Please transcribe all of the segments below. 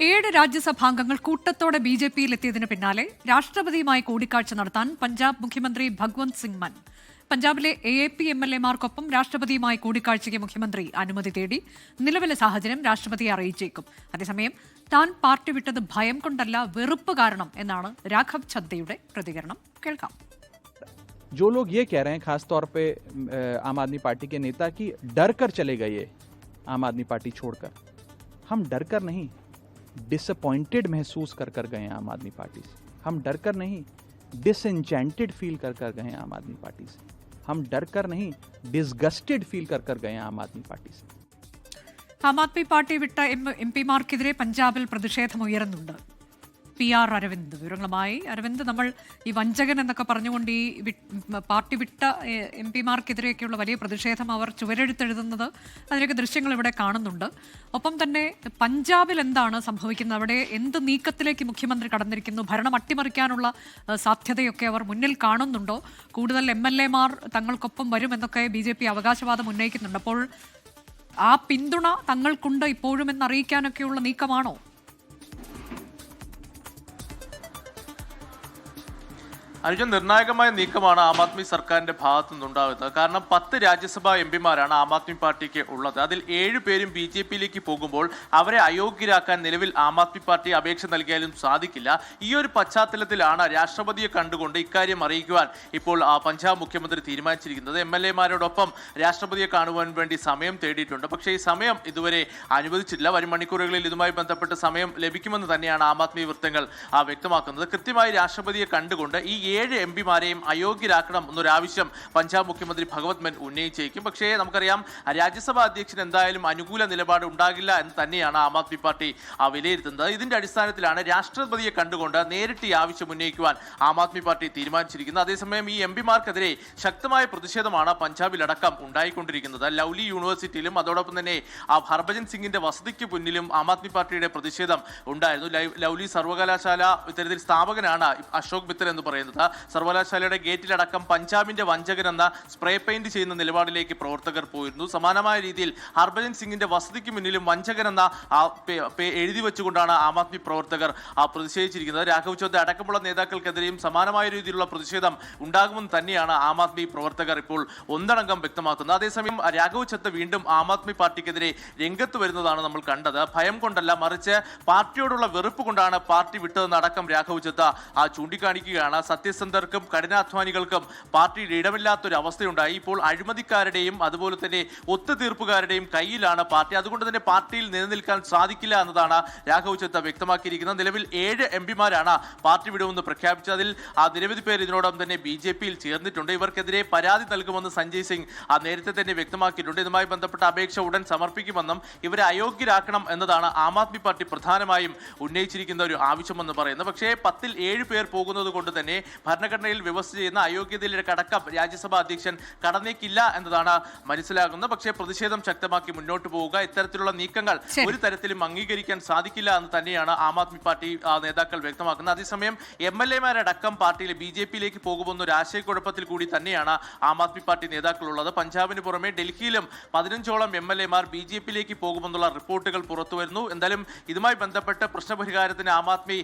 7 രാജ്യസഭാംഗങ്ങൾ കൂട്ടത്തോടെ ബിജെപിയിലെത്തിയതിന് പിന്നാലെ രാഷ്ട്രപതിയുമായി കൂടിക്കാഴ്ച നടത്താൻ പഞ്ചാബ് മുഖ്യമന്ത്രി ഭഗ്വന്ത് സിംഗ് മാൻ പഞ്ചാബിലെ AAP MLA-മാർക്കൊപ്പം രാഷ്ട്രപതിയുമായി കൂടിക്കാഴ്ചയ്ക്ക് മുഖ്യമന്ത്രി അനുമതി തേടി. നിലവിലെ സാഹചര്യം രാഷ്ട്രപതിയെ അറിയിച്ചേക്കും. അതേസമയം താൻ പാർട്ടി വിട്ടത് ഭയം കൊണ്ടല്ല, വെറുപ്പ് കാരണം എന്നാണ് രാഘവ് ഛദ്ദയുടെ പ്രതികരണം. കേൾക്കാം. जो लोग ये कह रहे हैं खास तौर पे आम आदमी पार्टी के नेता कि डर कर चले गए आम आदमी पार्टी छोड़कर, हम डर कर नहीं, डिसअपॉइंटेड महसूस कर गए आम आदमी पार्टी से. हम डर कर नहीं, डिसएंचेंटेड फील कर गए आम आदमी पार्टी से. हम डर कर नहीं, डिसगस्टेड फील कर गए आम आदमी पार्टी से. ആം ആദ്മി പാർട്ടി വിട്ട MP-മാർക്കെതിരെ പഞ്ചാബിൽ പ്രതിഷേധമുയരുന്നുണ്ട്. PR അരവിന്ദ് വിവരങ്ങളുമായി. അരവിന്ദ്, നമ്മൾ ഈ വഞ്ചകൻ എന്നൊക്കെ പറഞ്ഞുകൊണ്ട് ഈ പാർട്ടി വിട്ട MP-മാർക്കെതിരെയൊക്കെയുള്ള വലിയ പ്രതിഷേധം അവർ ചുവരെഴുത്തെഴുതുന്നത്, അതിനൊക്കെ ദൃശ്യങ്ങൾ ഇവിടെ കാണുന്നുണ്ട്. ഒപ്പം തന്നെ പഞ്ചാബിൽ എന്താണ് സംഭവിക്കുന്നത്, അവിടെ എന്ത് നീക്കത്തിലേക്ക് മുഖ്യമന്ത്രി കടന്നിരിക്കുന്നു, ഭരണം അട്ടിമറിക്കാനുള്ള സാധ്യതയൊക്കെ അവർ മുന്നിൽ കാണുന്നുണ്ടോ, കൂടുതൽ MLA-മാർ തങ്ങൾക്കൊപ്പം വരുമെന്നൊക്കെ BJP അവകാശവാദം ഉന്നയിക്കുന്നുണ്ട്. അപ്പോൾ ആ പിന്തുണ തങ്ങൾക്കുണ്ട് ഇപ്പോഴും എന്നറിയിക്കാനൊക്കെയുള്ള നീക്കമാണോ? അനുജൻ, നിർണായകമായ നീക്കമാണ് ആം ആദ്മി സർക്കാരിന്റെ ഭാഗത്തു നിന്നുണ്ടാകുന്നത്. കാരണം 10 രാജ്യസഭാ MP-മാരാണ് ആം ആദ്മി പാർട്ടിക്ക് ഉള്ളത്. അതിൽ 7 പേരും BJP-യിലേക്ക് പോകുമ്പോൾ അവരെ അയോഗ്യരാക്കാൻ നിലവിൽ ആം ആദ്മി പാർട്ടി അപേക്ഷ നൽകിയാലും സാധിക്കില്ല. ഈ ഒരു പശ്ചാത്തലത്തിലാണ് രാഷ്ട്രപതിയെ കണ്ടുകൊണ്ട് ഇക്കാര്യം അറിയിക്കുവാൻ ഇപ്പോൾ പഞ്ചാബ് മുഖ്യമന്ത്രി തീരുമാനിച്ചിരിക്കുന്നത്. MLA-മാരോടൊപ്പം രാഷ്ട്രപതിയെ കാണുവാൻ വേണ്ടി സമയം തേടിയിട്ടുണ്ട്. പക്ഷേ ഈ സമയം ഇതുവരെ അനുവദിച്ചിട്ടില്ല. വരും മണിക്കൂറുകളിൽ ഇതുമായി ബന്ധപ്പെട്ട് സമയം ലഭിക്കുമെന്ന് തന്നെയാണ് ആം ആദ്മി വൃത്തങ്ങൾ വ്യക്തമാക്കുന്നത്. കൃത്യമായി രാഷ്ട്രപതിയെ കണ്ടുകൊണ്ട് ഈ 7 MP-മാരെയും അയോഗ്യരാക്കണം എന്നൊരാവശ്യം പഞ്ചാബ് മുഖ്യമന്ത്രി ഭഗവത് മാൻ ഉന്നയിച്ചേക്കും. പക്ഷേ നമുക്കറിയാം, രാജ്യസഭാ അധ്യക്ഷൻ എന്തായാലും അനുകൂല നിലപാട് ഉണ്ടാകില്ല എന്ന് തന്നെയാണ് ആം ആദ്മി പാർട്ടി വിലയിരുത്തുന്നത്. ഇതിന്റെ അടിസ്ഥാനത്തിലാണ് രാഷ്ട്രപതിയെ കണ്ടുകൊണ്ട് നേരിട്ട് ഈ ആവശ്യം ഉന്നയിക്കുവാൻ ആം ആദ്മി പാർട്ടി തീരുമാനിച്ചിരിക്കുന്നത്. അതേസമയം ഈ MP-മാർക്കെതിരെ ശക്തമായ പ്രതിഷേധമാണ് പഞ്ചാബിലടക്കം ഉണ്ടായിക്കൊണ്ടിരിക്കുന്നത്. ലൗലി യൂണിവേഴ്സിറ്റിയിലും അതോടൊപ്പം തന്നെ ഹർഭജൻ സിംഗിന്റെ വസതിക്ക് മുന്നിലും ആം ആദ്മി പാർട്ടിയുടെ പ്രതിഷേധം ഉണ്ടായിരുന്നു. ലൗലി സർവകലാശാല ഇത്തരത്തിൽ സ്ഥാപകനാണ് അശോക് മിത്തൽ എന്ന് പറയുന്നത്. സർവകലാശാലയുടെ ഗേറ്റിലടക്കം പഞ്ചാബിന്റെ വഞ്ചകൻ എന്ന സ്പ്രേ പെയിന്റ് ചെയ്യുന്ന നിലപാടിലേക്ക് പ്രവർത്തകർ പോയിരുന്നു. സമാനമായ രീതിയിൽ ഹർഭജൻ സിംഗിന്റെ വസതിക്ക് മുന്നിലും വഞ്ചകൻ എന്ന എഴുതി വെച്ചുകൊണ്ടാണ് ആം ആദ്മി പ്രവർത്തകർ പ്രതിഷേധിച്ചിരിക്കുന്നത്. രാഘവ് ഛദ്ദ അടക്കമുള്ള നേതാക്കൾക്കെതിരെയും സമാനമായ രീതിയിലുള്ള പ്രതിഷേധം ഉണ്ടാകുമെന്ന് തന്നെയാണ് ആം ആദ്മി പ്രവർത്തകർ ഇപ്പോൾ ഒന്നടങ്കം വ്യക്തമാക്കുന്നത്. അതേസമയം രാഘവ് ഛദ്ദ വീണ്ടും ആം ആദ്മി പാർട്ടിക്കെതിരെ രംഗത്ത് വരുന്നതാണ് നമ്മൾ കണ്ടത്. ഭയം കൊണ്ടല്ല, മറിച്ച് പാർട്ടിയോടുള്ള വെറുപ്പ് കൊണ്ടാണ് പാർട്ടി വിട്ടതെന്ന് അടക്കം രാഘവ് ഛദ്ദ ചൂണ്ടിക്കാണിക്കുകയാണ്. സത്യസന്ധർക്കും കഠിനാധ്വാനികൾക്കും പാർട്ടിയുടെ ഇടമില്ലാത്തൊരു അവസ്ഥയുണ്ടായി. ഇപ്പോൾ അഴിമതിക്കാരുടെയും അതുപോലെ തന്നെ ഒത്തുതീർപ്പുകാരുടെയും കയ്യിലാണ് പാർട്ടി. അതുകൊണ്ട് തന്നെ പാർട്ടിയിൽ നിലനിൽക്കാൻ സാധിക്കില്ല എന്നതാണ് രാഘവ് ഛദ്ദ വ്യക്തമാക്കിയിരിക്കുന്നത്. നിലവിൽ 7 MP-മാരാണ് പാർട്ടി വിടുമെന്ന് പ്രഖ്യാപിച്ചത്. അതിൽ നിരവധി പേർ ഇതിനോടൊപ്പം തന്നെ BJP-യിൽ ചേർന്നിട്ടുണ്ട്. ഇവർക്കെതിരെ പരാതി നൽകുമെന്ന് സഞ്ജയ് സിംഗ് നേരത്തെ തന്നെ വ്യക്തമാക്കിയിട്ടുണ്ട്. ഇതുമായി ബന്ധപ്പെട്ട അപേക്ഷ ഉടൻ സമർപ്പിക്കുമെന്നും ഇവരെ അയോഗ്യരാക്കണം എന്നതാണ് ആം ആദ്മി പാർട്ടി പ്രധാനമായും ഉന്നയിച്ചിരിക്കുന്ന ഒരു ആവശ്യമെന്ന് പറയുന്നത്. പക്ഷേ 10-ൽ 7 പേർ പോകുന്നത് കൊണ്ട് തന്നെ ഭരണഘടനയിൽ വ്യവസ്ഥ ചെയ്യുന്ന അയോഗ്യതയിലേക്ക് അടക്കം രാജ്യസഭാ അധ്യക്ഷൻ കടന്നേക്കില്ല എന്നതാണ് മനസ്സിലാകുന്നത്. പക്ഷേ പ്രതിഷേധം ശക്തമാക്കി മുന്നോട്ട് പോവുക, ഇത്തരത്തിലുള്ള നീക്കങ്ങൾ ഒരു തരത്തിലും അംഗീകരിക്കാൻ സാധിക്കില്ല എന്ന് തന്നെയാണ് ആം ആദ്മി പാർട്ടി നേതാക്കൾ വ്യക്തമാക്കുന്നത്. അതേസമയം MLA-മാരടക്കം പാർട്ടിയിൽ BJP-യിലേക്ക് പോകുമെന്നൊരു ആശയക്കുഴപ്പത്തിൽ കൂടി തന്നെയാണ് ആം ആദ്മി പാർട്ടി നേതാക്കളുള്ളത്. പഞ്ചാബിന് പുറമെ ഡൽഹിയിലും 15ഓളം MLA-മാർ BJP-യിലേക്ക് പോകുമെന്നുള്ള റിപ്പോർട്ടുകൾ പുറത്തുവരുന്നു. എന്തായാലും ഇതുമായി ബന്ധപ്പെട്ട് പ്രശ്നപരിഹാരത്തിന് ആം ആദ്മി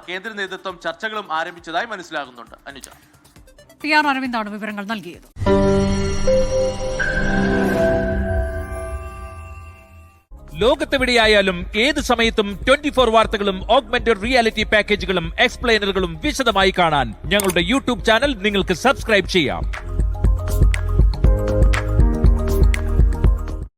കേന്ദ്ര നേതൃത്വം ചർച്ചകളും ആരംഭിച്ചതായി മനസ്സിലാകുന്നുണ്ട്. അനുജ, PR അരവിന്ദാണ് വിവരങ്ങൾ നൽകിയത്. ലോകത്തെവിടെയായാലും ഏത് സമയത്തും 24 വാർത്തകളും ഓഗ്മെന്റഡ് റിയാലിറ്റി പാക്കേജുകളും എക്സ്പ്ലെയിനറുകളും വിശദമായി കാണാൻ ഞങ്ങളുടെ YouTube ചാനൽ നിങ്ങൾക്ക് സബ്സ്ക്രൈബ് ചെയ്യാം.